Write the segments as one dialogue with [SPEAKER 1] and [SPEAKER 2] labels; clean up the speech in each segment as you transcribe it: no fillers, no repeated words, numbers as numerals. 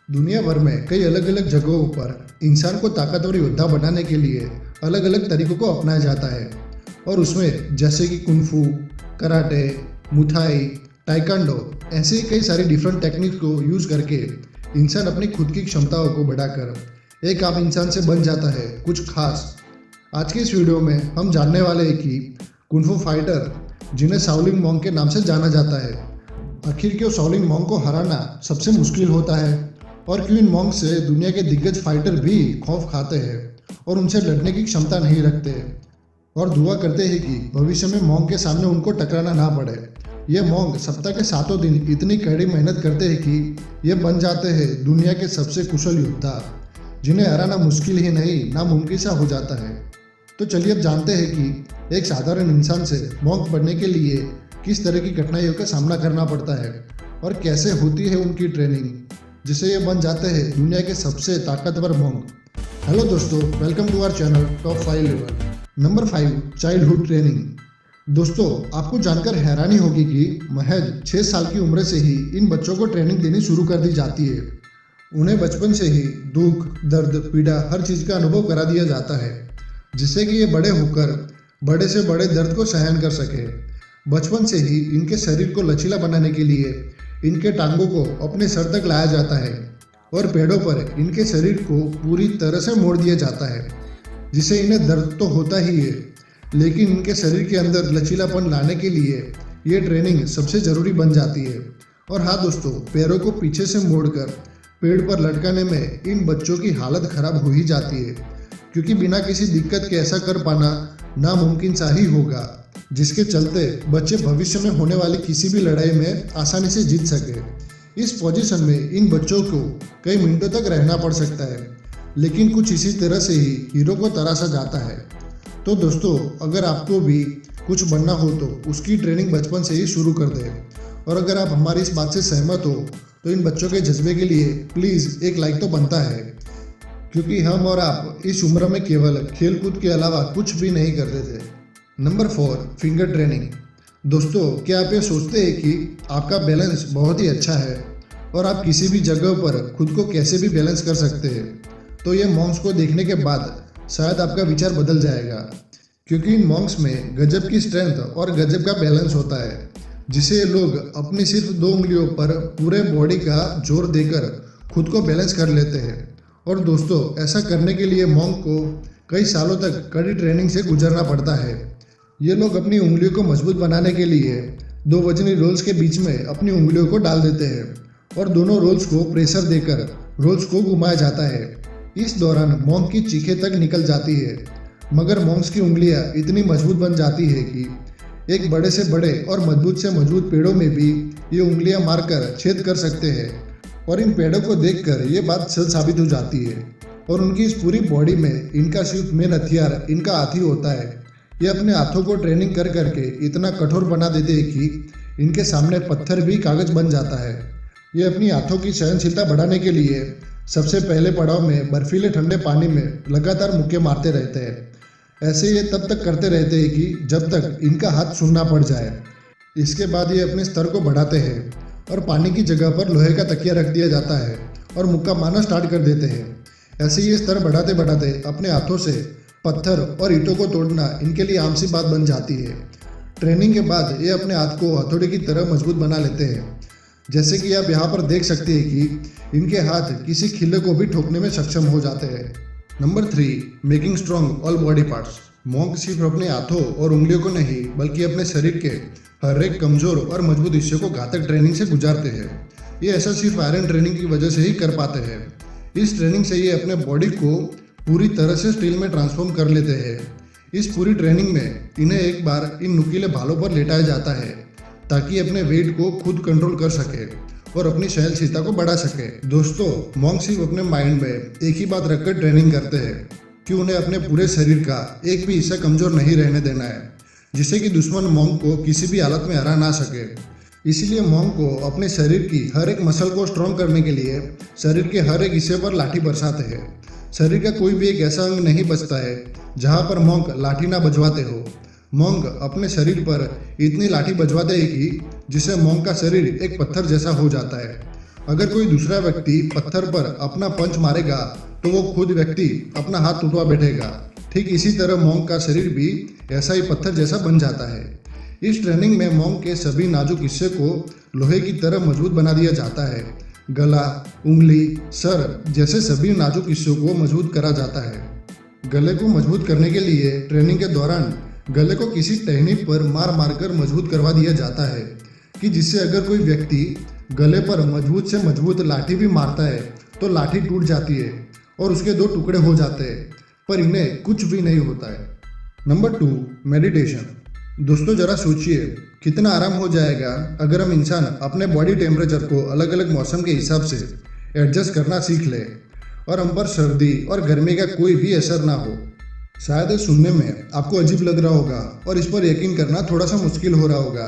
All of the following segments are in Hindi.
[SPEAKER 1] दुनिया भर में कई अलग अलग जगहों पर इंसान को ताकतवर योद्धा बनाने के लिए अलग अलग तरीकों को अपनाया जाता है। और उसमें जैसे कि कुंफू, कराटे, मुथाई, टाइकांडो, ऐसे ही कई सारी डिफरेंट टेक्निक को यूज़ करके इंसान अपनी खुद की क्षमताओं को बढ़ाकर एक आम इंसान से बन जाता है कुछ खास। आज की इस वीडियो में हम जानने वाले हैं कि कुंफू फाइटर जिन्हें शाओलिन मॉन्क के नाम से जाना जाता है, आखिर क्यों शाओलिन मॉन्क को हराना सबसे मुश्किल होता है और क्यों इन मॉन्क से दुनिया के दिग्गज फाइटर भी खौफ खाते हैं और उनसे लड़ने की क्षमता नहीं रखते और दुआ करते हैं कि भविष्य में मॉन्क के सामने उनको टकराना ना पड़े। ये मॉन्क सप्ताह के 7 दिन इतनी कड़ी मेहनत करते हैं कि ये बन जाते हैं दुनिया के सबसे कुशल योद्धा, जिन्हें हराना मुश्किल ही नहीं नामुमकिन सा हो जाता है। तो चलिए अब जानते हैं कि एक साधारण इंसान से मॉन्क बनने के लिए किस तरह की कठिनाइयों का सामना करना पड़ता है और कैसे होती है उनकी ट्रेनिंग, जिससे ये बन जाते हैं दुनिया के सबसे ताकतवर मॉन्क। हेलो दोस्तों, welcome to our channel top 5 level. Number 5, childhood training. दोस्तों, आपको जानकर हैरानी होगी कि महज 6 साल की उम्र से ही इन बच्चों को ट्रेनिंग देनी शुरू कर दी जाती है। उन्हें बचपन से ही दुख, दर्द, पीड़ा हर चीज़ का अनुभव करा दिया जाता है, जिससे कि ये बड़े होकर बड़े से बड़े दर्द को सहन कर सके। बचपन से ही इनके शरीर को लचीला बनाने के लिए इनके टांगों को अपने सर तक लाया जाता है और पेड़ों पर इनके शरीर को पूरी तरह से मोड़ दिया जाता है, जिससे इन्हें दर्द तो होता ही है, लेकिन इनके शरीर के अंदर लचीलापन लाने के लिए ये ट्रेनिंग सबसे ज़रूरी बन जाती है। और हाँ दोस्तों, पैरों को पीछे से मोड़कर पेड़ पर लटकाने में इन बच्चों की हालत खराब हो ही जाती है, क्योंकि बिना किसी दिक्कत के ऐसा कर पाना नामुमकिन सा ही होगा, जिसके चलते बच्चे भविष्य में होने वाली किसी भी लड़ाई में आसानी से जीत सके। इस पोजीशन में इन बच्चों को कई मिनटों तक रहना पड़ सकता है, लेकिन कुछ इसी तरह से ही हीरो को तराशा जाता है। तो दोस्तों, अगर आपको भी कुछ बनना हो तो उसकी ट्रेनिंग बचपन से ही शुरू कर दें। और अगर आप हमारी इस बात से सहमत हो तो इन बच्चों के जज्बे के लिए प्लीज़ एक लाइक तो बनता है, क्योंकि हम और आप इस उम्र में केवल खेलकूद के अलावा कुछ भी नहीं करते थे। Number 4, finger training. दोस्तों, क्या आप ये सोचते हैं कि आपका बैलेंस बहुत ही अच्छा है और आप किसी भी जगह पर खुद को कैसे भी बैलेंस कर सकते हैं? तो ये मॉन्क्स को देखने के बाद शायद आपका विचार बदल जाएगा, क्योंकि इन मॉन्क्स में गजब की स्ट्रेंथ और गजब का बैलेंस होता है, जिसे ये लोग अपनी सिर्फ 2 उंगलियों पर पूरे बॉडी का जोर देकर खुद को बैलेंस कर लेते हैं। और दोस्तों, ऐसा करने के लिए मॉन्क को कई सालों तक कड़ी ट्रेनिंग से गुजरना पड़ता है। ये लोग अपनी उंगलियों को मजबूत बनाने के लिए 2 वजनी रोल्स के बीच में अपनी उंगलियों को डाल देते हैं और दोनों रोल्स को प्रेशर देकर रोल्स को घुमाया जाता है। इस दौरान मॉन्क की चीखें तक निकल जाती है, मगर मॉन्क्स की उंगलियां इतनी मजबूत बन जाती है कि एक बड़े से बड़े और मजबूत से मजबूत पेड़ों में भी ये उंगलियां मारकर छेद कर सकते हैं। और इन पेड़ों को देखकर ये बात सच साबित हो जाती है। और उनकी इस पूरी बॉडी में इनका सिर्फ मेन हथियार इनका हाथी होता है। ये अपने हाथों को ट्रेनिंग कर करके इतना कठोर बना देते हैं कि इनके सामने पत्थर भी कागज बन जाता है। ये अपनी हाथों की सहनशीलता बढ़ाने के लिए सबसे पहले पड़ाव में बर्फीले ठंडे पानी में लगातार मुक्के मारते रहते हैं। ऐसे ये तब तक करते रहते हैं कि जब तक इनका हाथ सूना पड़ जाए। इसके बाद ये अपने स्तर को बढ़ाते हैं और पानी की जगह पर लोहे का तकिया रख दिया जाता है और मुक्का मारना स्टार्ट कर देते हैं। ऐसे ये स्तर बढ़ाते बढ़ाते अपने हाथों से पत्थर और ईंटों को तोड़ना इनके लिए आम सी बात बन जाती है। ट्रेनिंग के बाद ये अपने हाथ को हथौड़े की तरह मजबूत बना लेते हैं। जैसे कि आप यहाँ पर देख सकते हैं कि इनके हाथ किसी खिल्ले को भी ठोकने में सक्षम हो जाते हैं। Number 3, making strong all body parts. Monk सिर्फ अपने हाथों और उंगलियों को नहीं, बल्कि अपने शरीर के हर एक कमजोर और मजबूत हिस्से को घातक ट्रेनिंग से गुजारते हैं। ये ऐसा सिर्फ आयरन ट्रेनिंग की वजह से ही कर पाते हैं। इस ट्रेनिंग से ये अपने बॉडी को पूरी तरह से स्टील में ट्रांसफॉर्म कर लेते हैं। इस पूरी ट्रेनिंग में इन्हें एक बार इन नुकीले भालों पर लेटाया जाता है, ताकि अपने वेट को खुद कंट्रोल कर सके और अपनी सहनशीलता को बढ़ा सके। दोस्तों, मॉन्क सिर्फ अपने माइंड में एक ही बात रखकर ट्रेनिंग करते हैं कि उन्हें अपने पूरे शरीर का एक भी हिस्सा कमजोर नहीं रहने देना है, जिससे कि दुश्मन मॉन्क को किसी भी हालत में हरा ना सके। इसीलिए मॉन्क को अपने शरीर की हर एक मसल को स्ट्रॉन्ग करने के लिए शरीर के हर एक हिस्से पर लाठी बरसाते हैं। शरीर का कोई भी एक ऐसा अंग नहीं बचता है जहां पर मॉन्क लाठी ना बजवाते हो। मॉन्क अपने शरीर पर इतनी लाठी बजवाते हैं कि जिससे मॉन्क का शरीर एक पत्थर जैसा हो जाता है अगर कोई दूसरा व्यक्ति पत्थर पर अपना पंच मारेगा तो वो खुद व्यक्ति अपना हाथ टूटवा बैठेगा। ठीक इसी तरह मोंक का शरीर भी ऐसा ही पत्थर जैसा बन जाता है। इस ट्रेनिंग में मोंक के सभी नाजुक हिस्से को लोहे की तरह मजबूत बना दिया जाता है। गला, उंगली, सर जैसे सभी नाजुक हिस्सों को मजबूत करा जाता है। गले को मजबूत करने के लिए ट्रेनिंग के दौरान गले को किसी टहनी पर मार मार कर मजबूत करवा दिया जाता है कि जिससे अगर कोई व्यक्ति गले पर मजबूत से मजबूत लाठी भी मारता है तो लाठी टूट जाती है और उसके 2 टुकड़े हो जाते हैं, पर इन्हें कुछ भी नहीं होता है। Number 2, meditation. दोस्तों जरा सोचिए कितना आराम हो जाएगा अगर हम इंसान अपने बॉडी टेम्परेचर को अलग अलग मौसम के हिसाब से एडजस्ट करना सीख ले और हम पर सर्दी और गर्मी का कोई भी असर ना हो। शायद ये सुनने में आपको अजीब लग रहा होगा और इस पर यकीन करना थोड़ा सा मुश्किल हो रहा होगा,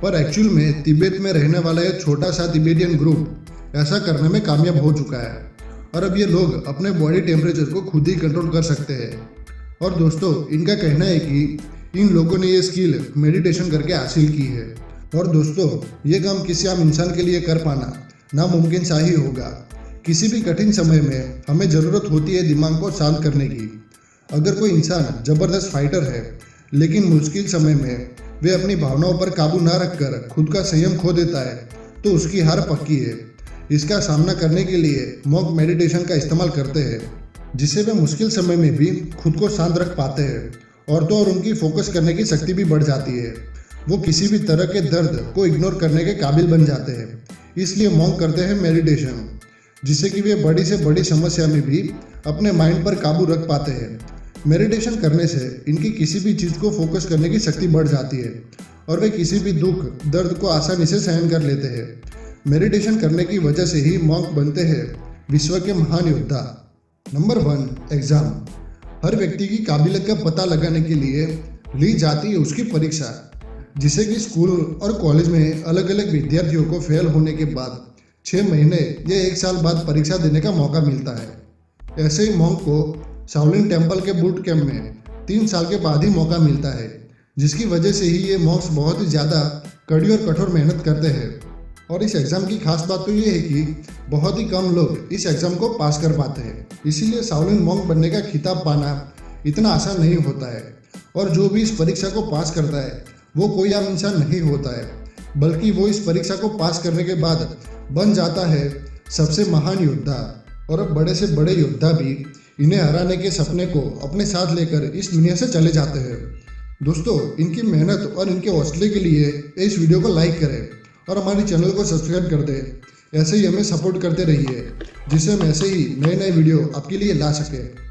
[SPEAKER 1] पर एक्चुअल में तिब्बत में रहने वाला एक छोटा सा तिब्बतियन ग्रुप ऐसा करने में कामयाब हो चुका है और अब ये लोग अपने बॉडी टेम्परेचर को खुद ही कंट्रोल कर सकते हैं। और दोस्तों इनका कहना है कि इन लोगों ने ये स्किल मेडिटेशन करके हासिल की है। और दोस्तों ये काम किसी आम इंसान के लिए कर पाना नामुमकिन सा ही होगा। किसी भी कठिन समय में हमें ज़रूरत होती है दिमाग को शांत करने की। अगर कोई इंसान ज़बरदस्त फाइटर है लेकिन मुश्किल समय में वे अपनी भावनाओं पर काबू ना रखकर खुद का संयम खो देता है तो उसकी हार पक्की है। इसका सामना करने के लिए मोंक मेडिटेशन का इस्तेमाल करते हैं जिससे वे मुश्किल समय में भी खुद को शांत रख पाते हैं और तो और उनकी फोकस करने की शक्ति भी बढ़ जाती है। वो किसी भी तरह के दर्द को इग्नोर करने के काबिल बन जाते हैं। इसलिए मोंक करते हैं मेडिटेशन जिससे कि वे बड़ी से बड़ी समस्या में भी अपने माइंड पर काबू रख पाते हैं। मेडिटेशन करने से इनकी किसी भी चीज़ को फोकस करने की शक्ति बढ़ जाती है और वे किसी भी दुख दर्द को आसानी से सहन कर लेते हैं। मेडिटेशन करने की वजह से ही मोंक बनते हैं विश्व के महान योद्धा। Number 1, exam. हर व्यक्ति की काबिलियत का पता लगाने के लिए ली जाती है उसकी परीक्षा, जिसे कि स्कूल और कॉलेज में अलग अलग विद्यार्थियों को फेल होने के बाद 6 महीने या 1 साल बाद परीक्षा देने का मौका मिलता है। ऐसे ही मोंक को शाओलिन टेम्पल के बूट कैंप में 3 साल के बाद ही मौका मिलता है, जिसकी वजह से ही ये मॉन्क्स बहुत ही ज़्यादा कड़ी और कठोर मेहनत करते हैं। और इस एग्ज़ाम की खास बात तो ये है कि बहुत ही कम लोग इस एग्ज़ाम को पास कर पाते हैं। इसीलिए शाओलिन मॉन्क बनने का खिताब पाना इतना आसान नहीं होता है और जो भी इस परीक्षा को पास करता है वो कोई आम इंसान नहीं होता है, बल्कि वो इस परीक्षा को पास करने के बाद बन जाता है सबसे महान योद्धा। और अब बड़े से बड़े योद्धा भी इन्हें हराने के सपने को अपने साथ लेकर इस दुनिया से चले जाते हैं। दोस्तों इनकी मेहनत और इनके हौसले के लिए इस वीडियो को लाइक करें और हमारे चैनल को सब्सक्राइब कर दें। ऐसे ही हमें सपोर्ट करते रहिए जिससे हम ऐसे ही नए नए वीडियो आपके लिए ला सकें।